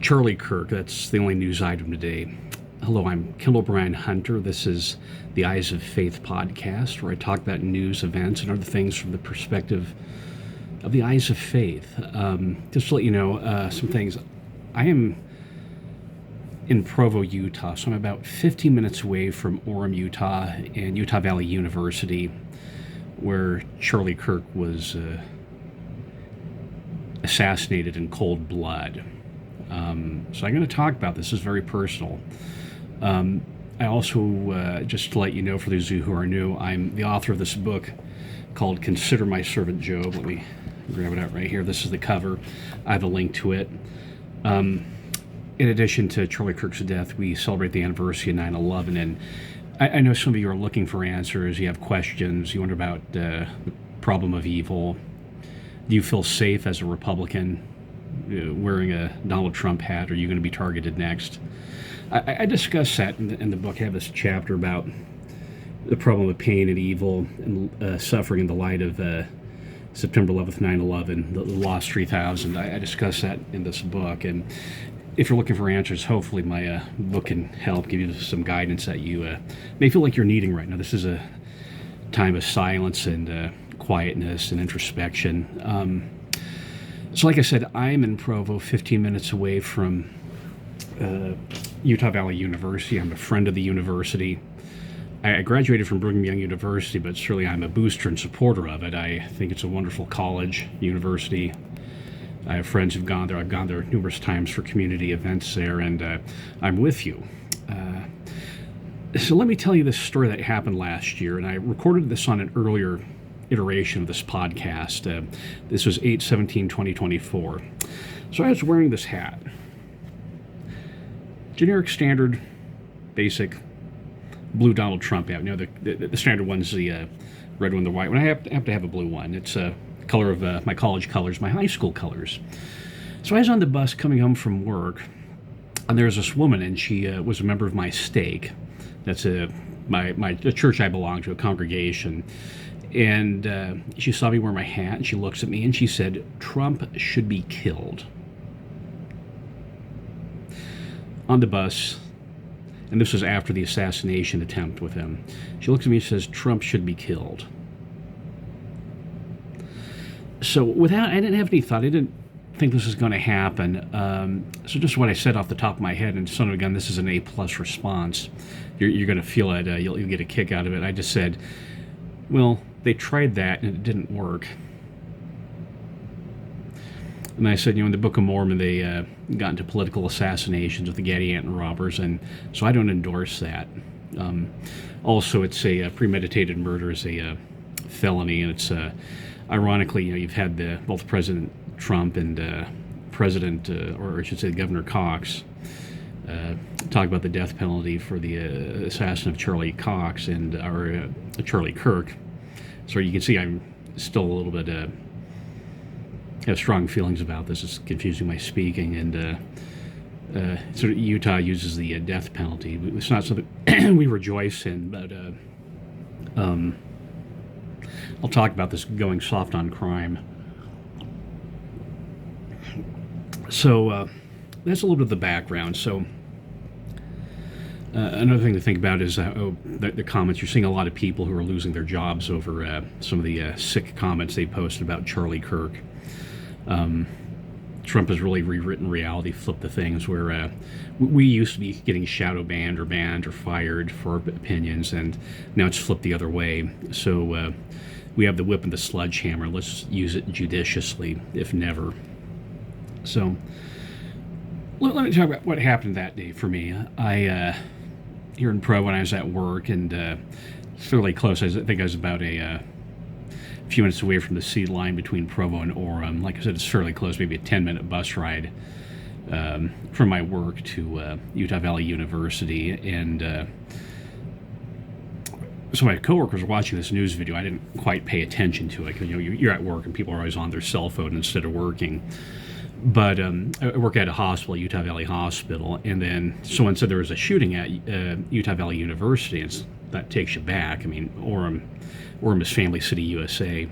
Charlie Kirk, that's the only news item today. Hello, I'm Kendall Brian Hunter. This is the Eyes of Faith podcast, where I talk about news, events, and other things from the perspective of the Eyes of Faith. Just to let you know some things. I am in Provo, Utah, so I'm about 15 minutes away from Orem, Utah, and Utah Valley University, where Charlie Kirk was assassinated in cold blood. So I'm going to talk about this. This is very personal. I also, just to let you know, for those of you who are new, I'm the author of this book called Consider My Servant Job. Let me grab it out right here. This is the cover. I have a link to it. In addition to Charlie Kirk's death, we celebrate the anniversary of 9/11, and I know some of you are looking for answers. You have questions. You wonder about the problem of evil. Do you feel safe as a Republican wearing a Donald Trump hat? Are you going to be targeted next? I discuss that in the book. I have this chapter about the problem of pain and evil and suffering in the light of September 11th, 9/11, the Lost 3000. I discuss that in this book, and if you're looking for answers, hopefully my book can help give you some guidance that you may feel like you're needing right now. This is a time of silence and quietness and introspection. So like I said, I'm in Provo, 15 minutes away from Utah Valley University. I'm a friend of the university. I graduated from Brigham Young University, but certainly I'm a booster and supporter of it. I think it's a wonderful college, university. I have friends who've gone there. I've gone there numerous times for community events there, and I'm with you. So let me tell you this story that happened last year, and I recorded this on an earlier iteration of this podcast. This was 8/17/2024. So I was wearing this hat. Generic, standard, basic blue Donald Trump hat. You know, the standard one's the red one, the white one. I have to have a blue one. It's color of my college colors, my high school colors. So I was on the bus coming home from work, and there was this woman, and she was a member of my stake. That's the church I belong to, a congregation. And she saw me wear my hat, and she looks at me, and she said, "Trump should be killed." On the bus, and this was after the assassination attempt with him, she looks at me and says, "Trump should be killed." So I didn't have any thought. I didn't think this was going to happen. So just what I said off the top of my head, and son of a gun, this is an A+ response. You're going to feel it. You'll get a kick out of it. I just said, well, they tried that and it didn't work. And I said, in the Book of Mormon, they got into political assassinations with the Gadianton robbers, and so I don't endorse that. Also, it's a premeditated murder is a felony, and it's ironically, you've had both President Trump and President, or I should say Governor Cox, talk about the death penalty for the assassin of Charlie Cox or Charlie Kirk. So you can see I'm still a little bit have strong feelings about this. It's confusing my speaking, and sort of Utah uses the death penalty. It's not something we rejoice in, but I'll talk about this going soft on crime. So that's a little bit of the background. So another thing to think about is the comments. You're seeing a lot of people who are losing their jobs over some of the sick comments they posted about Charlie Kirk. Trump has really rewritten reality, flipped the things where we used to be getting shadow banned or fired for opinions, and now it's flipped the other way. So we have the whip and the sledgehammer. Let's use it judiciously, if never. So let me talk about what happened that day for me. I here in Provo, when I was at work, and fairly close. I think I was about a few minutes away from the sea line between Provo and Orem. Like I said, it's fairly close, maybe a 10-minute bus ride from my work to Utah Valley University. And so my coworkers were watching this news video. I didn't quite pay attention to it because you're at work and people are always on their cell phone instead of working. But I work at a hospital, Utah Valley Hospital, and then someone said there was a shooting at Utah Valley University, and that takes you back. I mean, Orem is Family City, USA.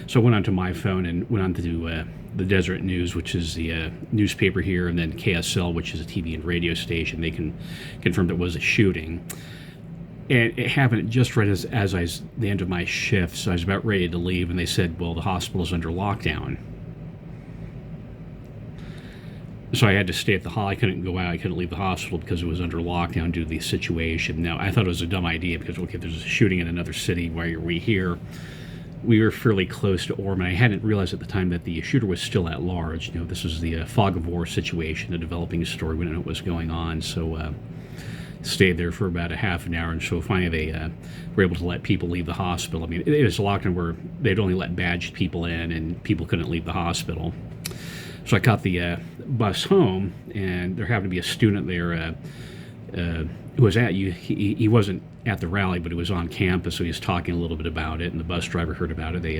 So I went onto my phone and went on to the Deseret News, which is the newspaper here, and then KSL, which is a TV and radio station. They can confirm there was a shooting. And it happened just right as I was the end of my shift, so I was about ready to leave, and they said, well, the hospital is under lockdown. So I had to stay at the hall. I couldn't go out. I couldn't leave the hospital because it was under lockdown due to the situation. Now, I thought it was a dumb idea because, okay, there's a shooting in another city. Why are we here? We were fairly close to Orem, and I hadn't realized at the time that the shooter was still at large. You know, this was the fog of war situation, a developing story. We didn't know what was going on. So stayed there for about a half an hour, and so finally they were able to let people leave the hospital. I mean, it was a lockdown where they'd only let badged people in, and people couldn't leave the hospital. So I caught the bus home, and there happened to be a student there who was at you. He wasn't at the rally, but he was on campus, so he was talking a little bit about it, and the bus driver heard about it. They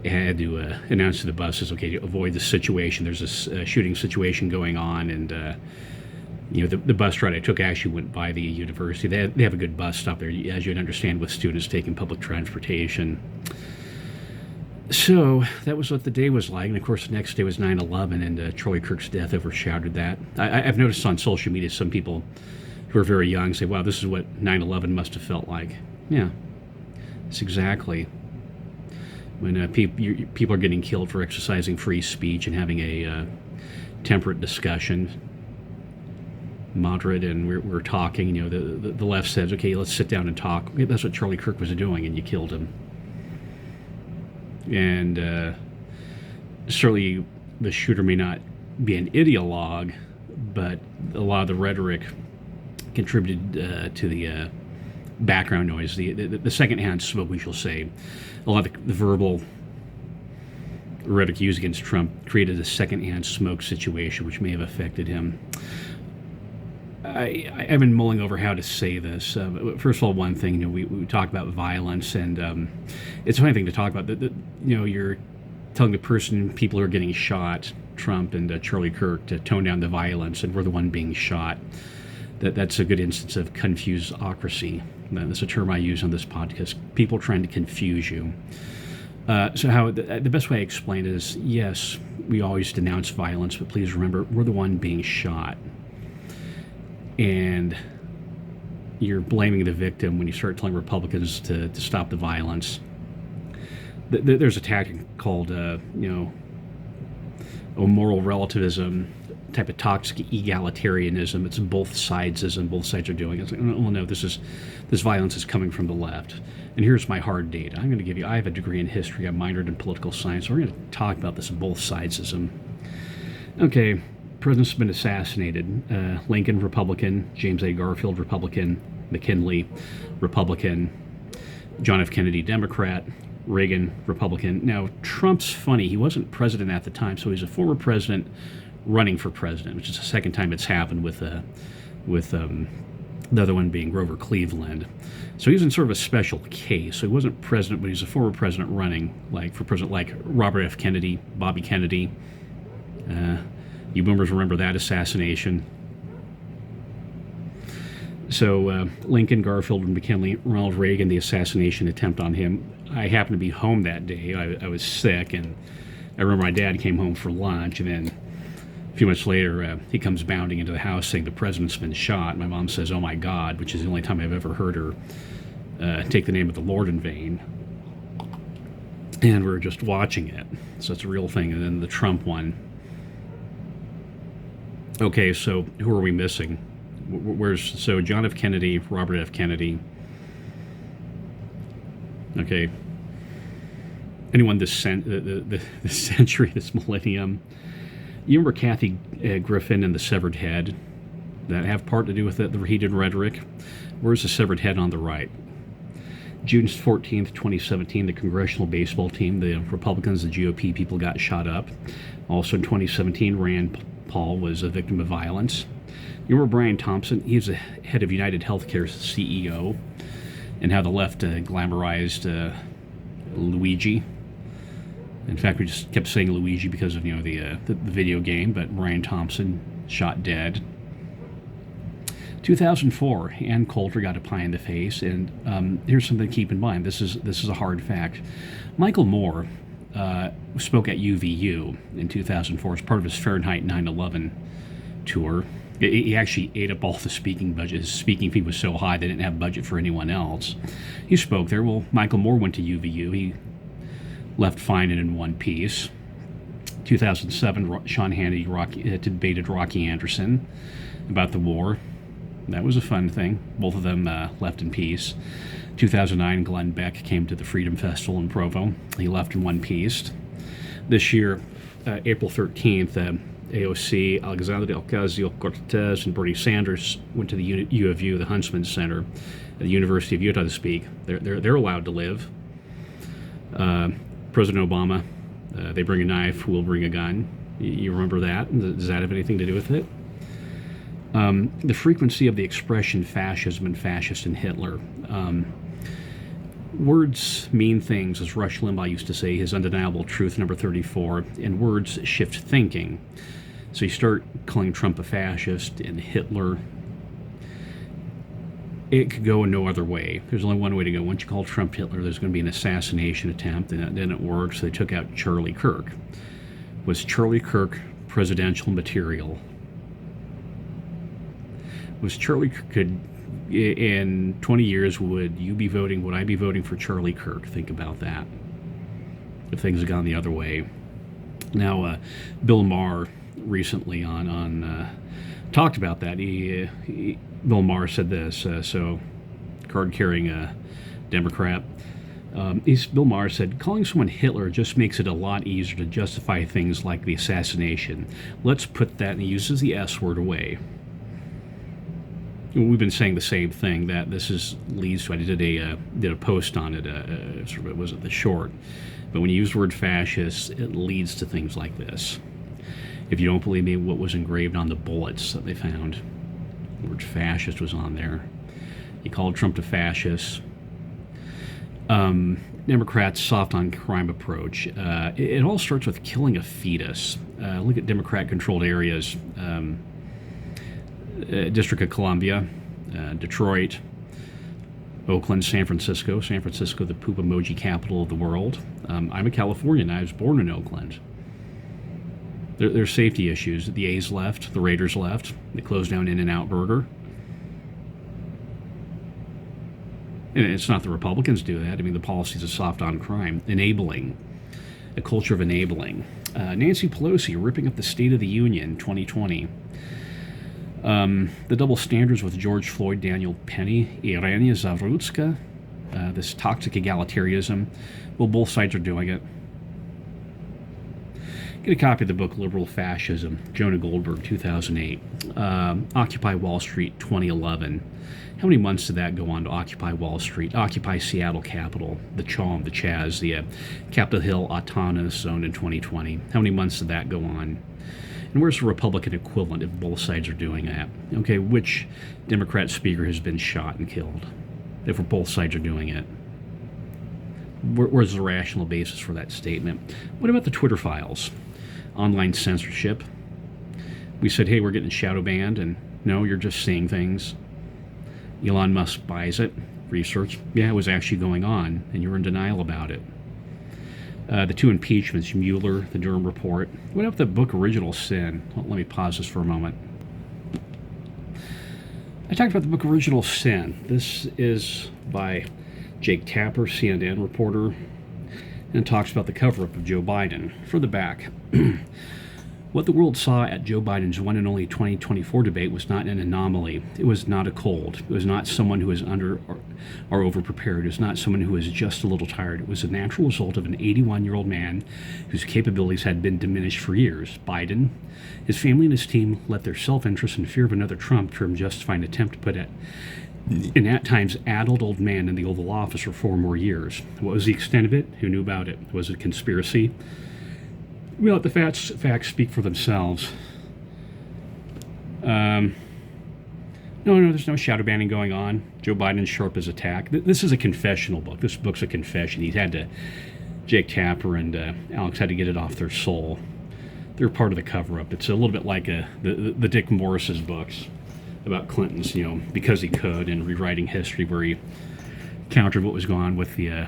had to announce to the buses, okay, to avoid the situation. There's this shooting situation going on, and the bus ride I took actually went by the university. They have a good bus stop there, as you'd understand, with students taking public transportation. So that was what the day was like, and of course the next day was 9/11, and Charlie Kirk's death overshadowed that. I've noticed on social media some people who are very young say, wow, this is what 9/11 must have felt like. Yeah, it's exactly. When people are getting killed for exercising free speech and having a temperate discussion, moderate, and we're talking, the left says, okay, let's sit down and talk. Okay, that's what Charlie Kirk was doing, and you killed him. And certainly the shooter may not be an ideologue, but a lot of the rhetoric contributed to the background noise, the secondhand smoke, we shall say. A lot of the verbal rhetoric used against Trump created a secondhand smoke situation, which may have affected him. I've been mulling over how to say this. First of all, one thing, we talk about violence, and it's a funny thing to talk about. You're telling the people who are getting shot, Trump and Charlie Kirk, to tone down the violence, and we're the one being shot. That's a good instance of confuseocracy. That's a term I use on this podcast. People trying to confuse you. So how the best way I explain it is, yes, we always denounce violence, but please remember, we're the one being shot. And you're blaming the victim when you start telling Republicans to stop the violence. There's a tactic called, moral relativism, type of toxic egalitarianism. It's both sidesism. Both sides are doing it. It's like, well, no, this violence is coming from the left. And here's my hard data. I'm going to give you. I have a degree in history. I'm minored in political science. So we're going to talk about this both sidesism. Okay. President's been assassinated. Lincoln, Republican. James A. Garfield, Republican. McKinley, Republican. John F. Kennedy, Democrat. Reagan, Republican. Now, Trump's funny. He wasn't president at the time, so he's a former president running for president, which is the second time it's happened with the other one being Grover Cleveland. So he was in sort of a special case. So he wasn't president, but he's a former president running for president, like Robert F. Kennedy, Bobby Kennedy. You boomers remember that assassination. So Lincoln, Garfield, and McKinley, Ronald Reagan, the assassination attempt on him. I happened to be home that day. I was sick, and I remember my dad came home for lunch, and then a few months later, he comes bounding into the house saying the president's been shot. My mom says, oh my God, which is the only time I've ever heard her take the name of the Lord in vain. And we're just watching it. So it's a real thing. And then the Trump one. Okay, so who are we missing? So John F. Kennedy, Robert F. Kennedy. Okay. Anyone this century, this millennium? You remember Kathy Griffin and the severed head? That have part to do with the heated rhetoric? Where's the severed head on the right? June 14th, 2017, the congressional baseball team, the Republicans, the GOP people got shot up. Also in 2017, Rand Paul was a victim of violence. You remember Brian Thompson? He's the head of United Healthcare's CEO, and how the left glamorized Luigi. In fact, we just kept saying Luigi because of the video game, but Ryan Thompson shot dead. 2004, Ann Coulter got a pie in the face, and here's something to keep in mind. This is a hard fact. Michael Moore spoke at UVU in 2004 as part of his Fahrenheit 9/11 tour. He actually ate up all the speaking budget. His speaking fee was so high they didn't have budget for anyone else. He spoke there. Well, Michael Moore went to UVU. He left fine and in one piece. 2007, Sean Hannity debated Rocky Anderson about the war. That was a fun thing. Both of them left in peace. 2009, Glenn Beck came to the Freedom Festival in Provo. He left in one piece. This year, April 13th, AOC, Alexandria Ocasio-Cortez, and Bernie Sanders went to the U of U, the Huntsman Center, at the University of Utah to speak. They're allowed to live. President Obama, they bring a knife, we'll bring a gun. You remember that? Does that have anything to do with it? The frequency of the expression fascism and fascist and Hitler. Words mean things, as Rush Limbaugh used to say, his undeniable truth, number 34, and words shift thinking. So you start calling Trump a fascist and Hitler. It could go in no other way. There's only one way to go. Once you call Trump Hitler, there's going to be an assassination attempt, and that didn't work, so they took out Charlie Kirk. Was Charlie Kirk presidential material? Was Charlie Kirk, in 20 years, would I be voting for Charlie Kirk? Think about that. If things had gone the other way. Now, Bill Maher recently talked about that. Bill Maher said this, so card-carrying Democrat. Bill Maher said, calling someone Hitler just makes it a lot easier to justify things like the assassination. Let's put that, and he uses the S word, away. We've been saying the same thing, that this leads to, I did a post on it, it was the short, but when you use the word fascist, it leads to things like this. If you don't believe me, what was engraved on the bullets that they found, the word fascist was on there. You called Trump a fascist. Democrats' soft on crime approach. It all starts with killing a fetus. Look at Democrat-controlled areas. District of Columbia, Detroit, Oakland, San Francisco, the poop emoji capital of the world. I'm a Californian. I was born in Oakland. There's safety issues. The A's left. The Raiders left. They closed down In-N-Out Burger. And it's not the Republicans do that. I mean, the policies are soft on crime. Enabling. A culture of enabling. Nancy Pelosi ripping up the State of the Union 2020. The double standards with George Floyd, Daniel Penny, Irina Zavrutska, this toxic egalitarianism. Well, both sides are doing it. Get a copy of the book Liberal Fascism, Jonah Goldberg, 2008. Occupy Wall Street, 2011. How many months did that go on to Occupy Wall Street, Occupy Seattle Capitol, the CHOM, the Chaz, the Capitol Hill Autonomous Zone in 2020? How many months did that go on? And where's the Republican equivalent if both sides are doing that? Okay, which Democrat speaker has been shot and killed if both sides are doing it? Where's the rational basis for that statement? What about the Twitter files? Online censorship. We said, hey, we're getting shadow banned, and no, you're just seeing things. Elon Musk buys it. Research. Yeah, it was actually going on, and you're in denial about it. The two impeachments, Mueller, the Durham report. What about the book Original Sin? Well, let me pause this for a moment. I talked about the book Original Sin. This is by Jake Tapper, CNN reporter, and it talks about the cover-up of Joe Biden. For the back, what the world saw at Joe Biden's one and only 2024 debate was not an anomaly. It was not a cold. It was not someone who was under or overprepared. It was not someone who was just a little tired. It was a natural result of an 81-year-old man whose capabilities had been diminished for years. Biden, his family, and his team let their self-interest and fear of another Trump term justify an attempt to put an at times addled old man in the Oval Office for 4 more years. What was the extent of it? Who knew about it? Was it a conspiracy? We'll let the facts speak for themselves. No, there's no shadow banning going on. Joe Biden's sharp as a tack. This is a confessional book. This book's a confession. He's had to Jake Tapper and Alex had to get it off their soul. They're part of the cover-up. It's a little bit like the Dick Morris's books about Clinton's, because he could, and rewriting history, where he countered what was going on with the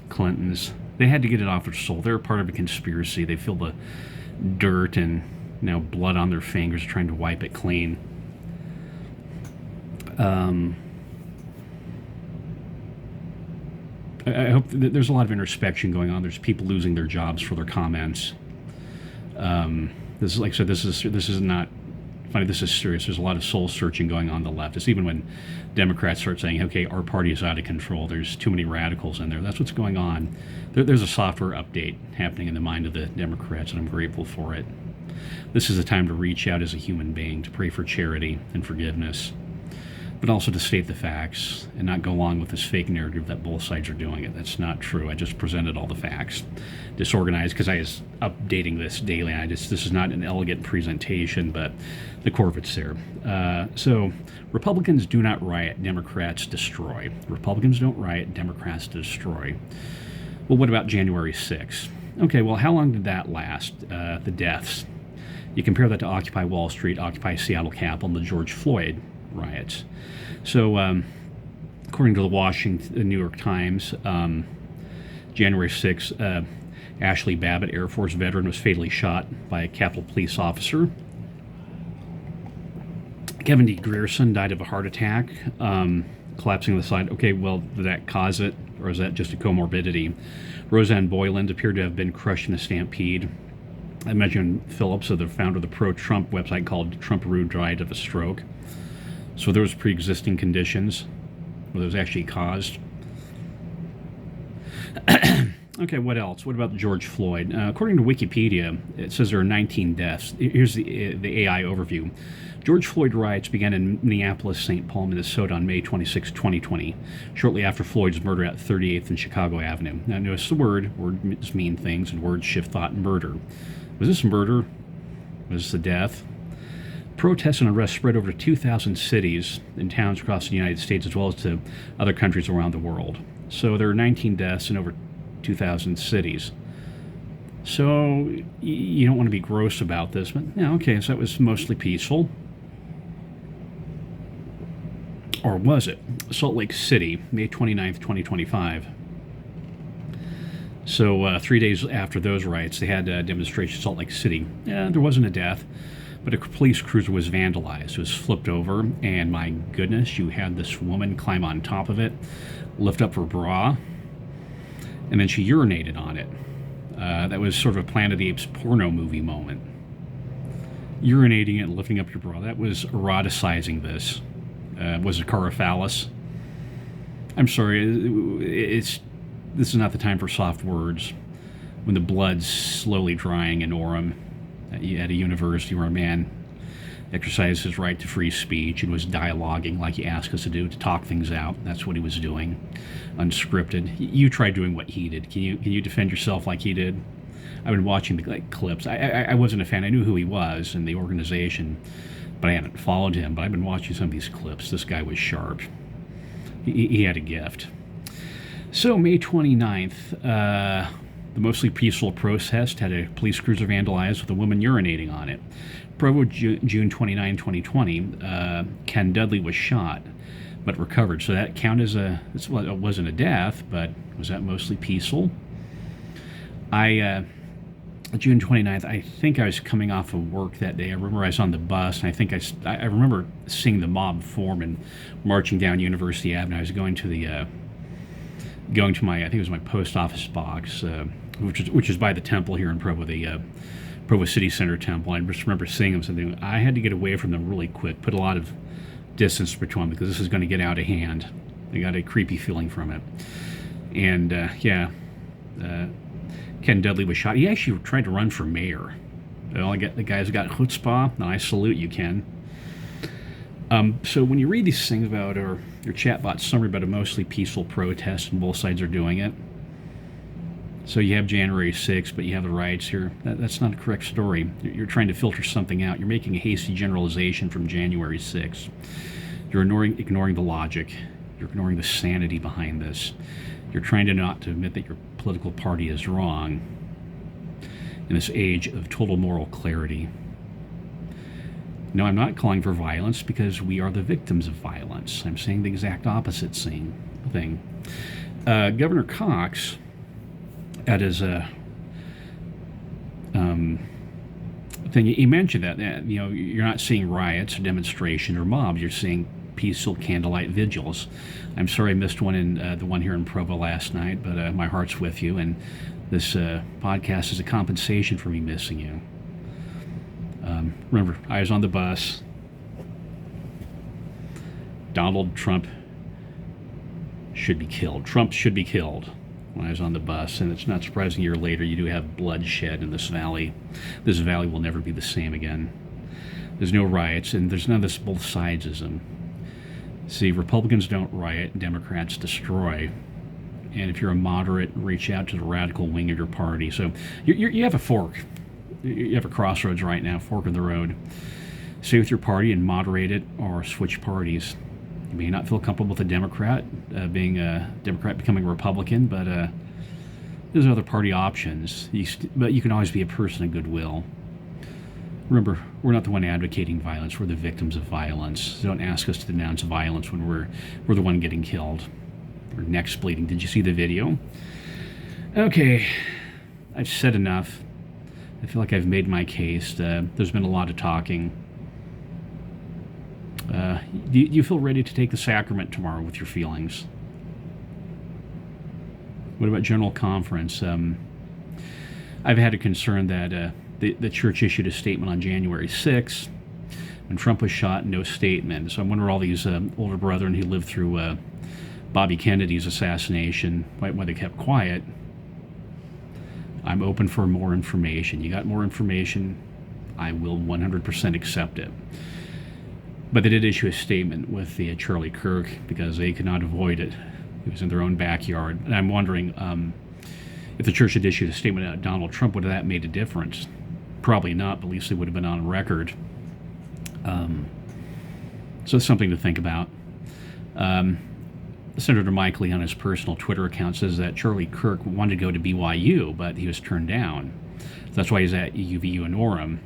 Clintons. They had to get it off their soul. They're part of a conspiracy. They feel the dirt and blood on their fingers, trying to wipe it clean. I hope that there's a lot of introspection going on. There's people losing their jobs for their comments. This is, like I said, this is not funny. This is serious. There's a lot of soul searching going on the left. It's even when Democrats start saying, okay, our party is out of control, there's too many radicals in there. That's what's going on. There's a software update happening in the mind of the Democrats, and I'm grateful for it. This is a time to reach out as a human being, to pray for charity and forgiveness, but also to state the facts and not go along with this fake narrative that both sides are doing it. That's not true. I just presented all the facts. Disorganized, because I was updating this daily. This is not an elegant presentation, but the core of it's there. So Republicans do not riot, Democrats destroy. Republicans don't riot, Democrats destroy. Well, what about January 6th? Okay, well, how long did that last? The deaths. You compare that to Occupy Wall Street, Occupy Seattle Capitol, and the George Floyd riots. So, according to the New York Times, January 6th, Ashley Babbitt, Air Force veteran, was fatally shot by a Capitol Police officer. Kevin D. Grierson died of a heart attack, collapsing on the side. Okay, well, did that cause it, or is that just a comorbidity? Roseanne Boyland appeared to have been crushed in a stampede. I mentioned Phillips, the founder of the pro-Trump website called Trumparoo, died of a stroke. So there was pre-existing conditions where it was actually caused. Okay, what else? What about George Floyd? According to Wikipedia, it says there are 19 deaths. Here's the AI overview. George Floyd riots began in Minneapolis, St. Paul, Minnesota on May 26, 2020, shortly after Floyd's murder at 38th and Chicago Avenue. Now, notice the words mean things, and words shift thought. Murder. Was this murder? Was this a death? Protests and arrests spread over 2,000 cities and towns across the United States, as well as to other countries around the world. So there are 19 deaths in over 2,000 cities. So you don't want to be gross about this, but yeah, okay, so that was mostly peaceful. Or was it? Salt Lake City, May 29th, 2025. So 3 days after those riots, they had a demonstration in Salt Lake City. There wasn't a death, but a police cruiser was vandalized. It was flipped over, and my goodness, you had this woman climb on top of it, lift up her bra, and then she urinated on it. That was sort of a Planet of the Apes porno movie moment. Urinating and lifting up your bra. That was eroticizing this. Was it Caraphallus? I'm sorry, this is not the time for soft words. When the blood's slowly drying in Orem at a university where a man exercised his right to free speech and was dialoguing like he asked us to do, to talk things out. That's what he was doing, unscripted. You try doing what he did. Can you defend yourself like he did? I've been watching the clips. I wasn't a fan. I knew who he was and the organization, but I hadn't followed him. But I've been watching some of these clips. This guy was sharp. He had a gift. So May 29th, the mostly peaceful protest had a police cruiser vandalized with a woman urinating on it. Provo, June 29, 2020, Ken Dudley was shot, but recovered. So that count as it wasn't a death, but was that mostly peaceful? June 29th, I think I was coming off of work that day. I remember I was on the bus, and I think I remember seeing the mob form and marching down University Avenue. I was going to my, I think it was my post office box, which is by the temple here in Provo, the Provo City Center temple. I just remember seeing them, something. I had to get away from them really quick, put a lot of distance between them, because this is going to get out of hand. I got a creepy feeling from it. And Ken Dudley was shot. He actually tried to run for mayor. The guy's got chutzpah, and I salute you, Ken. So when you read these things about, or your chatbot summary about a mostly peaceful protest, and both sides are doing it, so you have January 6th, but you have the riots here. That's not a correct story. You're trying to filter something out. You're making a hasty generalization from January 6th. You're ignoring the logic. You're ignoring the sanity behind this. You're trying to not to admit that your political party is wrong in this age of total moral clarity. No, I'm not calling for violence because we are the victims of violence. I'm saying the exact opposite thing. Governor Cox, at his thing, he mentioned that you're not seeing riots or demonstrations or mobs. You're seeing peaceful candlelight vigils. I'm sorry I missed one in the one here in Provo last night, but my heart's with you, and this podcast is a compensation for me missing you. Remember, I was on the bus. Donald Trump should be killed. Trump should be killed when I was on the bus, and it's not surprising a year later you do have bloodshed in this valley. This valley will never be the same again. There's no riots, and there's none of this both sidesism. See, Republicans don't riot, Democrats destroy. And if you're a moderate, reach out to the radical wing of your party. So you have a fork. You have a crossroads right now, fork in the road. Stay with your party and moderate it, or switch parties. You may not feel comfortable with a Democrat, being a Democrat becoming a Republican, but there's other party options. But you can always be a person of goodwill. Remember, we're not the one advocating violence. We're the victims of violence. So don't ask us to denounce violence when we're the one getting killed. Or necks bleeding. Did you see the video? Okay, I've said enough. I feel like I've made my case. There's been a lot of talking. Do you feel ready to take the sacrament tomorrow with your feelings? What about General Conference? I've had a concern that the church issued a statement on January 6th. When Trump was shot, no statement. So I wonder all these older brethren who lived through Bobby Kennedy's assassination, why they kept quiet. I'm open for more information. You got more information, I will 100% accept it. But they did issue a statement with the Charlie Kirk because they could not avoid it. It was in their own backyard. And I'm wondering if the church had issued a statement about Donald Trump, would that have made a difference? Probably not, but at least they would have been on record. So it's something to think about. Senator Mike Lee on his personal Twitter account says that Charlie Kirk wanted to go to BYU, but he was turned down. That's why he's at UVU in Orem.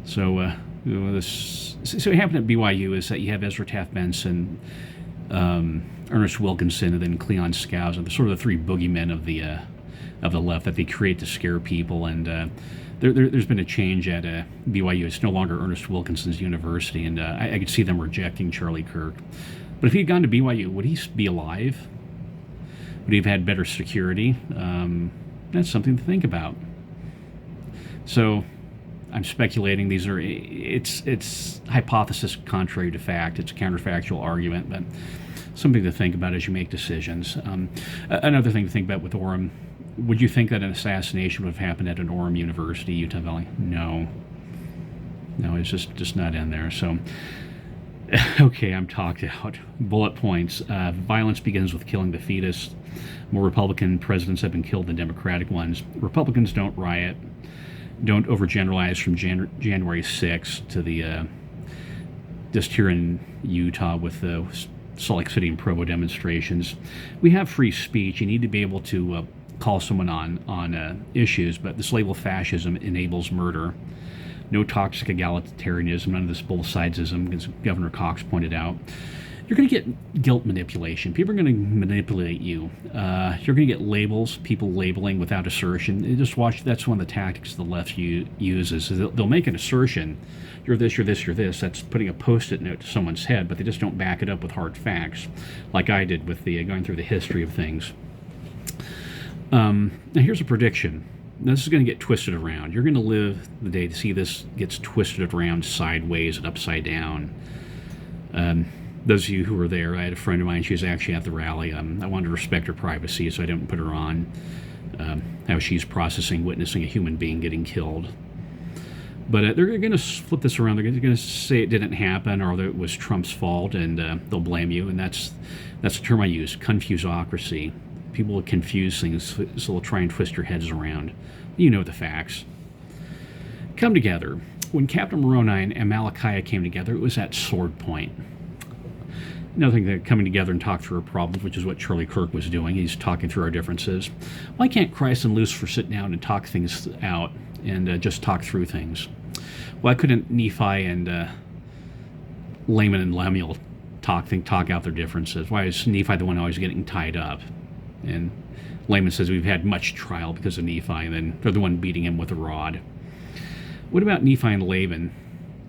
So what happened at BYU is that you have Ezra Taft Benson, Ernest Wilkinson, and then Cleon Skousen, and sort of the three boogeymen of the left that they create to scare people. And there's been a change at BYU. It's no longer Ernest Wilkinson's university, and I could see them rejecting Charlie Kirk. But if he had gone to BYU, would he be alive? Would he have had better security? That's something to think about. So I'm speculating. It's hypothesis contrary to fact. It's a counterfactual argument, but something to think about as you make decisions. Another thing to think about with Orem, would you think that an assassination would have happened at an Orem University, Utah Valley? No, it's just not in there. So. Okay, I'm talked out. Bullet points. Violence begins with killing the fetus. More Republican presidents have been killed than Democratic ones. Republicans don't riot. Don't overgeneralize from January 6th to the just here in Utah with the Salt Lake City and Provo demonstrations. We have free speech. You need to be able to call someone on issues, but this label fascism enables murder. No toxic egalitarianism, none of this both sidesism, as Governor Cox pointed out. You're going to get guilt manipulation. People are going to manipulate you. You're going to get labels, people labeling without assertion. You just watch. That's one of the tactics the left uses. They'll make an assertion. You're this, you're this, you're this. That's putting a Post-it note to someone's head, but they just don't back it up with hard facts, like I did with the going through the history of things. Now here's a prediction. This is going to get twisted around. You're going to live the day to see this gets twisted around sideways and upside down. Those of you who were there, I had a friend of mine, she was actually at the rally. I wanted to respect her privacy, so I didn't put her on. How she's processing witnessing a human being getting killed. But they're going to flip this around. They're going to say it didn't happen or that it was Trump's fault, and they'll blame you. And that's the term I use, confuseocracy. People will confuse things, so they'll try and twist your heads around. You know the facts. Come together. When Captain Moroni and Malachi came together, it was at sword point. Nothing that coming together and talk through our problems, which is what Charlie Kirk was doing. He's talking through our differences. Why can't Christ and Lucifer sit down and talk things out and just talk through things? Why couldn't Nephi and Laman and Lemuel talk out their differences? Why is Nephi the one always getting tied up? And Laman says we've had much trial because of Nephi, and then they're the one beating him with a rod. What about Nephi and Laban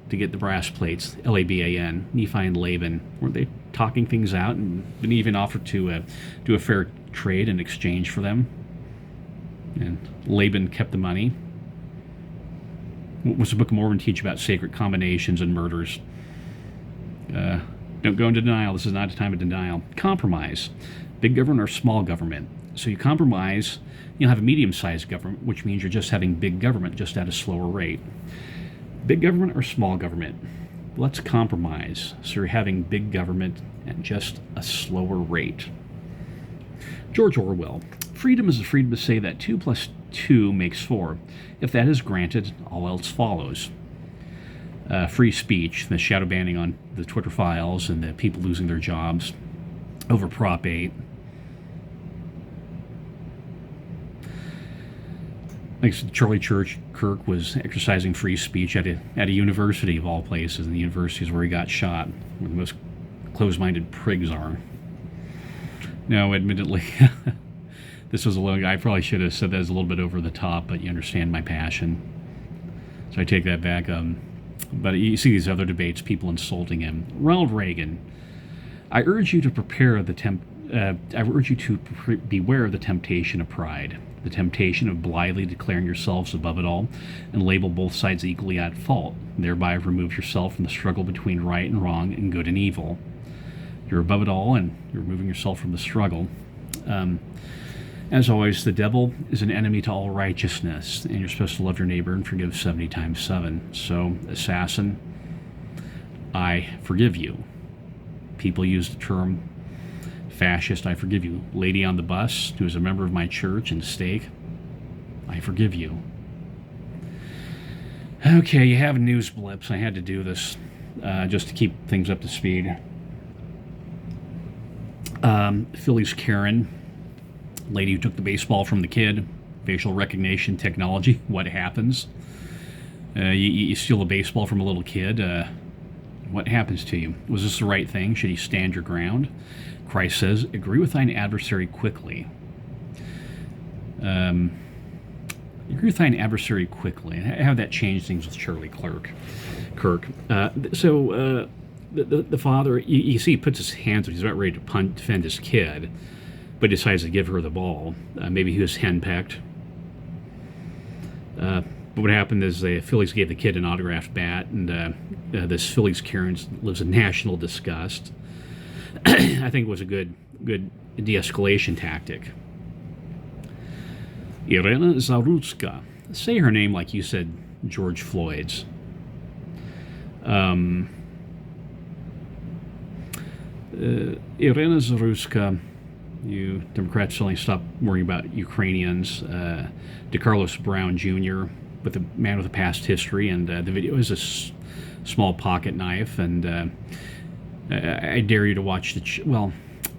to get the brass plates? Laban. Nephi and Laban, weren't they talking things out and didn't even offer to do a fair trade in exchange for them? And Laban kept the money. What was the Book of Mormon teach about sacred combinations and murders? Don't go into denial. This is not a time of denial. Compromise. Big government or small government. So you compromise, you'll have a medium-sized government, which means you're just having big government, just at a slower rate. Big government or small government? Let's compromise. So you're having big government at just a slower rate. George Orwell. Freedom is the freedom to say that 2 plus 2 makes 4. If that is granted, all else follows. Free speech, the shadow banning on the Twitter files and the people losing their jobs over Prop 8. Like Charlie Kirk was exercising free speech at a university of all places, and the university is where he got shot, where the most closed-minded prigs are. No, admittedly, this was a little. I probably should have said that as a little bit over the top, but you understand my passion, so I take that back. But you see these other debates, people insulting him. Ronald Reagan. I urge you to beware of the temptation of pride, the temptation of blithely declaring yourselves above it all, and label both sides equally at fault, and thereby remove yourself from the struggle between right and wrong and good and evil. You're above it all, and you're removing yourself from the struggle. As always, the devil is an enemy to all righteousness, and you're supposed to love your neighbor and forgive 70 times 7. So, assassin, I forgive you. People use the term fascist, I forgive you. Lady on the bus, who is a member of my church and stake, I forgive you. Okay, you have news blips. I had to do this just to keep things up to speed. Philly's Karen, lady who took the baseball from the kid, facial recognition technology, what happens? You steal a baseball from a little kid, what happens to you? Was this the right thing? Should you stand your ground? Christ says, agree with thine adversary quickly. Agree with thine adversary quickly. How that changed things with Charlie Kirk. The father, you see, he puts his hands up. He's about ready to defend his kid, but he decides to give her the ball. Maybe he was henpecked. But what happened is the Phillies gave the kid an autographed bat, and this Phillies Karen lives in national disgust. I think it was a good de-escalation tactic. Irena Zarutska. Say her name like you said George Floyd's. Irena Zarutska, you Democrats suddenly stop worrying about Ukrainians. DeCarlos Brown Jr., with a man with a past history, and the video is a small pocket knife, and I dare you to watch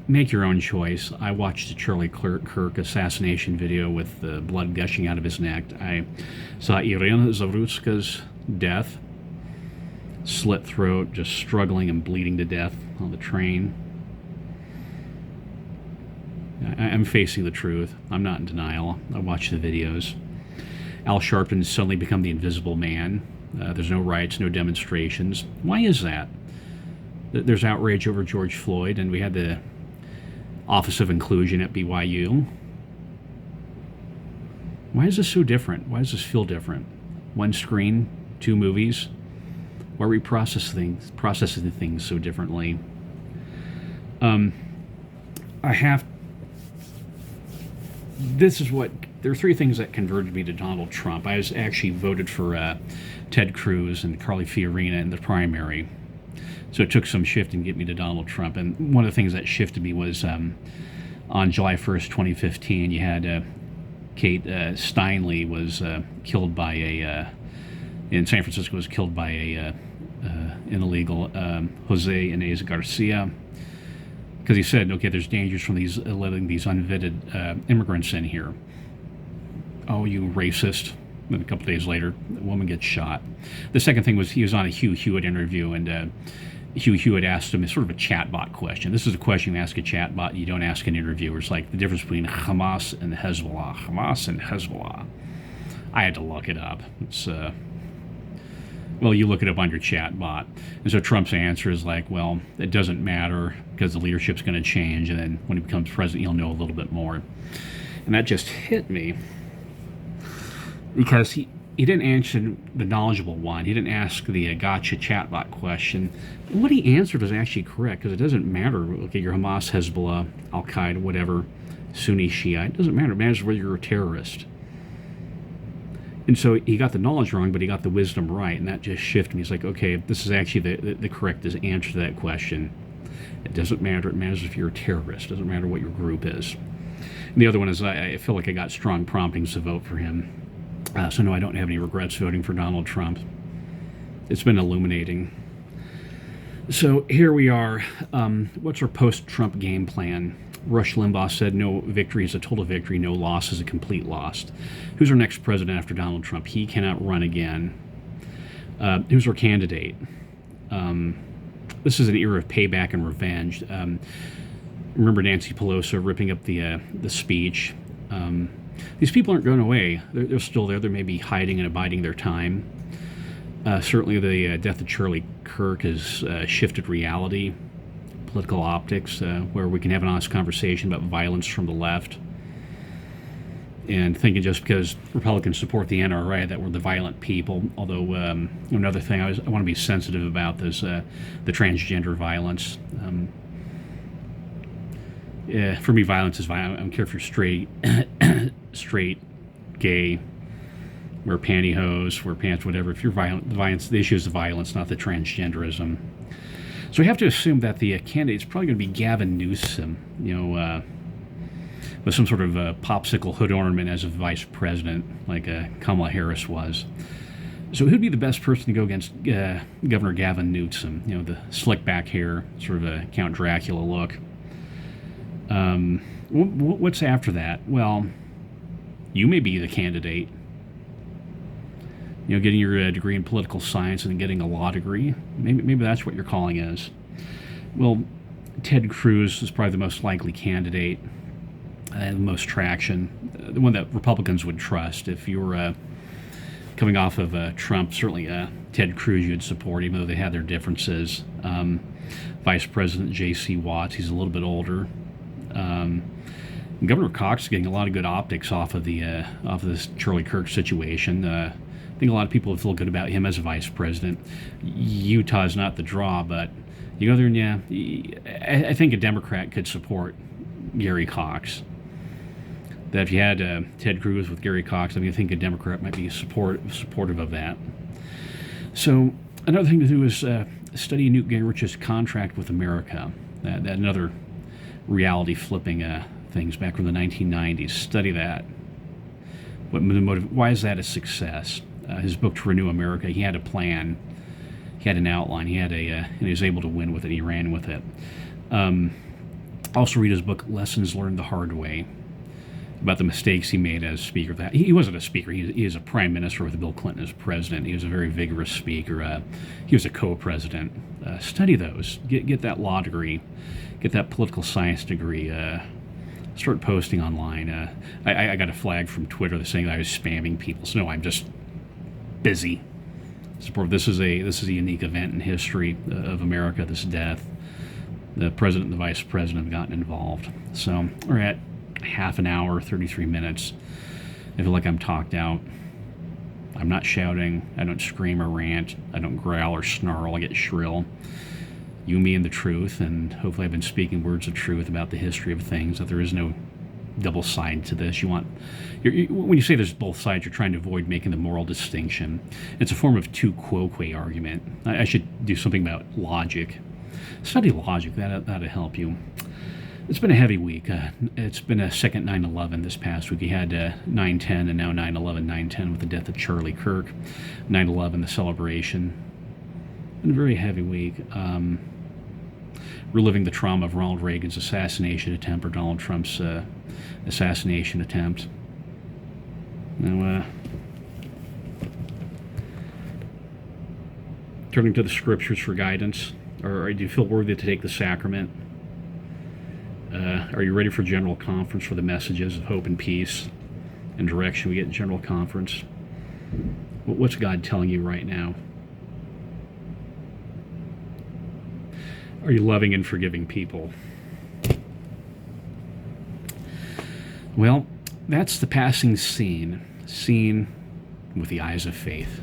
make your own choice. I watched the Charlie Kirk assassination video with the blood gushing out of his neck. I saw Irena Zarutska's death, slit throat, just struggling and bleeding to death on the train. I'm facing the truth. I'm not in denial. I watched the videos. Al Sharpton's suddenly become the invisible man. There's no riots, no demonstrations. Why is that? There's outrage over George Floyd, and we had the Office of Inclusion at BYU. Why is this so different? Why does this feel different? One screen, 2 movies. Why are we processing things so differently? There are 3 things that converted me to Donald Trump. I was actually voted for Ted Cruz and Carly Fiorina in the primary. So it took some shifting to get me to Donald Trump. And one of the things that shifted me was on July 1st, 2015, you had Kate Steinle was killed by in San Francisco, was killed by an illegal, Jose Inez Garcia. because he said, okay, there's dangers from these letting these unvetted immigrants in here. Oh, you racist. Then a couple days later, the woman gets shot. The second thing was he was on a Hugh Hewitt interview, and Hugh Hewitt asked him sort of a chatbot question. This is a question you ask a chatbot, you don't ask an interviewer. It's like the difference between Hamas and Hezbollah. Hamas and Hezbollah. I had to look it up. It's well, you look it up on your chat bot. And so Trump's answer is like, well, it doesn't matter because the leadership's going to change, and then when he becomes president, he'll know a little bit more. And that just hit me because he didn't answer the knowledgeable one. He didn't ask the gotcha chatbot question. And what he answered was actually correct, because it doesn't matter, okay, you're Hamas, Hezbollah, Al-Qaeda, whatever, Sunni, Shia. It doesn't matter. It matters whether you're a terrorist. And so he got the knowledge wrong, but he got the wisdom right, and that just shifted me. He's like, okay, this is actually the correct answer to that question. It doesn't matter. It matters if you're a terrorist. It doesn't matter what your group is. And the other one is I feel like I got strong promptings to vote for him. So no, I don't have any regrets voting for Donald Trump. It's been illuminating. So here we are. What's our post-Trump game plan? Rush Limbaugh said no victory is a total victory, no loss is a complete loss. Who's our next president after Donald Trump? He cannot run again. Who's our candidate? This is an era of payback and revenge. Remember Nancy Pelosi ripping up the speech? These people aren't going away. They're still there. They may be hiding and abiding their time. Certainly the death of Charlie Kirk has shifted reality, political optics, where we can have an honest conversation about violence from the left, and thinking just because Republicans support the NRA that we're the violent people. Although another thing I want to be sensitive about is the transgender violence. For me, violence is violence. I don't care if you're straight, gay, wear pantyhose, wear pants, whatever. If you're violent, the issue is the violence, not the transgenderism. So we have to assume that the candidate's probably going to be Gavin Newsom, with some sort of popsicle hood ornament as a vice president, like Kamala Harris was. So who'd be the best person to go against Governor Gavin Newsom? The slick back hair, sort of a Count Dracula look. What's after that? Well, you may be the candidate. Getting your degree in political science and then getting a law degree. Maybe that's what your calling is. Well, Ted Cruz is probably the most likely candidate, the most traction, the one that Republicans would trust. If you were coming off of Trump, certainly Ted Cruz you'd support, even though they had their differences. Vice President J.C. Watts, he's a little bit older. Governor Cox is getting a lot of good optics off of this Charlie Kirk situation. I think a lot of people feel good about him as a vice president. Utah's not the draw, but you go there and I think a Democrat could support Gary Cox. That if you had Ted Cruz with Gary Cox, I think a Democrat might be supportive of that. So another thing to do is study Newt Gingrich's contract with America. That another reality flipping things back from the 1990s. Study that. Why is that a success? His book To Renew America, he had a plan, he had an outline, and he was able to win with it. He ran with it. Also read his book Lessons Learned the Hard Way, about the mistakes he made as speaker. He wasn't a speaker. He was a prime minister with Bill Clinton as president. He was a very vigorous speaker. He was a co-president. Study those. Get that law degree. Get that political science degree. Start posting online. I got a flag from Twitter that's saying that I was spamming people. So no, I'm just busy. This is a unique event in history of America. This death. The president and the vice president have gotten involved. So we're at half an hour, 33 minutes. I feel like I'm talked out. I'm not shouting. I don't scream or rant. I don't growl or snarl. I get shrill. You, me, and the truth, and hopefully I've been speaking words of truth about the history of things, that there is no double side to this. When you say there's both sides, you're trying to avoid making the moral distinction. It's a form of tu quoque argument. I should do something about logic. Study logic. That'll help you. It's been a heavy week. It's been a second 9/11 this past week. We had 9/10 and now 9/11, 9/10 with the death of Charlie Kirk. 9/11, the celebration. Been a very heavy week. reliving the trauma of Ronald Reagan's assassination attempt or Donald Trump's assassination attempt. Now, turning to the scriptures for guidance, or do you feel worthy to take the sacrament? Are you ready for General Conference for the messages of hope and peace and direction we get in General Conference? What's God telling you right now? Are you loving and forgiving people? Well, that's the passing scene, seen with the eyes of faith.